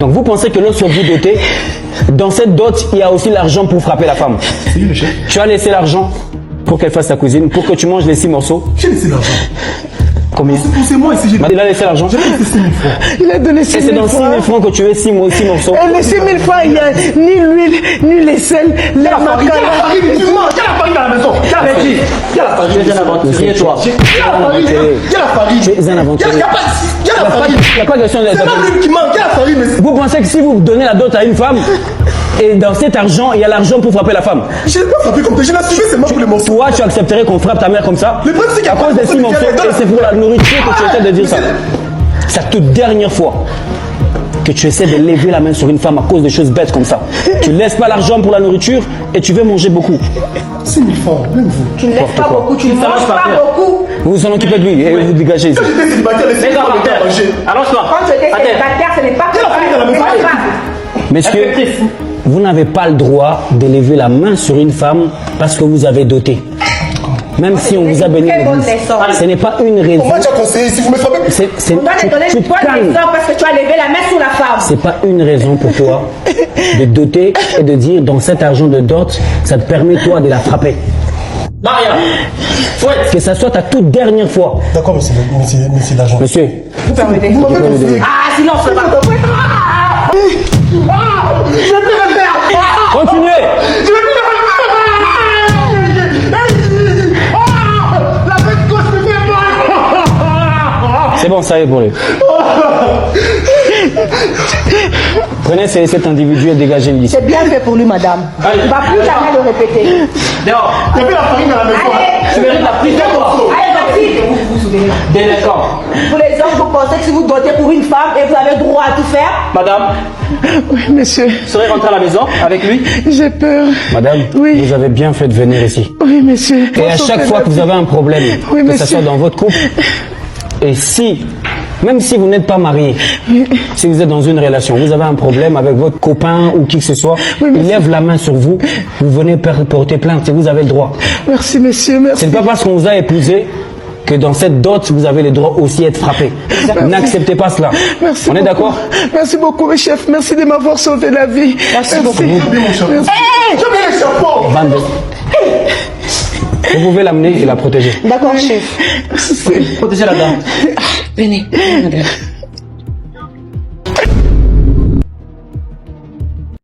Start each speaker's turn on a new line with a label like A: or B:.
A: Donc vous pensez que lorsque vous dotez, dans cette dot, il y a aussi l'argent pour frapper la femme.
B: C'est le chef.
A: Tu as laissé l'argent pour qu'elle fasse ta cuisine, pour que tu manges les 6 morceaux.
B: J'ai laissé l'argent.
A: Combien?
B: C'est moi ici.
A: Il a laissé l'argent.
B: J'ai laissé 6 000 francs.
C: Il a donné 6
A: Et
C: 000
A: c'est dans 6 000 francs que tu veux 6 morceaux.
C: Et les 6 000 francs, il n'y a ni l'huile, ni les sels, les
B: Quelle farine? Quelle
C: macarons.
B: farine? Dis-moi, quelle farine dans la maison? Quelle farine? Quelle farine?
A: Tu es un aventurier, toi.
B: Quelle farine?
A: Tu es un aventurier.
B: Quelle farine?
A: Il n'y a pas question de...
B: C'est pas lui qui manque. Quelle farine?
A: Vous pensez que si vous donnez la dot à une femme, et dans cet argent, il y a l'argent pour frapper la femme.
B: Je n'ai pas frappé comme ça. Je l'ai assumé seulement pour les morceaux.
A: Toi, tu accepterais qu'on frappe ta mère comme ça?
B: Le problème, c'est qu'il y a
A: à cause des 6 morceaux, et c'est pour la nourriture que tu essaies de dire ça. C'est la toute dernière fois que tu essaies de lever la main sur une femme à cause de choses bêtes comme ça. Tu laisses pas l'argent pour la nourriture et tu veux manger beaucoup.
B: 6 000 francs, même vous.
D: Tu ne laisses pas beaucoup, tu ne manges pas beaucoup.
A: Vous vous en occupez de lui et vous dégagez ici.
B: J'étais célibataire, laissez-moi le gars manger.
A: Allonge-toi.
D: Quand tu étais célibataire, ce n'est pas que
A: Messieurs, vous n'avez pas le droit de lever la main sur une femme parce que vous avez doté. Même si on vous a béni l'église. Ce n'est pas une raison.
B: Moi, tu as conseillé, si vous me frappez.
D: On doit te donner une bonne raison parce que tu as levé la main sur la femme.
A: C'est pas une raison pour toi de doter et de dire dans cet argent de dot, ça te permet toi de la frapper. Maria, que ça soit ta toute dernière fois.
B: D'accord, monsieur l'agent.
A: Monsieur,
D: Vous permettez. Ah, silence, le marteau.
B: Je vais le faire.
A: continuez.
B: Je vais le faire. La bête gauche me fait mal.
A: C'est bon, ça y est pour lui. Prenez cet individu et dégagez l'ici.
D: C'est bien fait pour lui, madame. Il ne va plus jamais le répéter.
A: Dehors.
B: Il y avait la farine dans la maison.
A: Tu mérites la prison.
D: Allez, merci.
A: Délinquant.
D: Pour les hommes, vous pensez que si vous dotez pour une femme et vous avez droit à tout faire?
A: Madame,
C: Oui, monsieur,
A: vous serez rentrée à la maison avec lui?
C: j'ai peur.
A: Madame,
C: Oui.
A: vous avez bien fait de venir ici.
C: Oui, monsieur.
A: Et à chaque fois que vous avez un problème,
C: Oui,
A: que ce
C: monsieur.
A: soit dans votre couple, et si, même si vous n'êtes pas marié, si vous êtes dans une relation, vous avez un problème avec votre copain ou qui que ce soit,
C: Oui,
A: il
C: monsieur.
A: lève la main sur vous, vous venez porter plainte et vous avez le droit.
C: Merci, monsieur, merci.
A: Ce n'est pas parce qu'on vous a épousé que dans cette dot, vous avez le droit aussi d'être frappé. N'acceptez pas cela.
C: Merci
A: On est
C: beaucoup.
A: d'accord?
C: Merci beaucoup, chef. Merci de m'avoir sauvé la vie. Merci
A: beaucoup.
B: Bien, mon chapeau.
C: Merci.
B: J'ai bien le chapeau.
A: Bande. Vous pouvez l'amener et la protéger.
D: D'accord, chef.
A: Protégez la dame.
D: Venez, madame.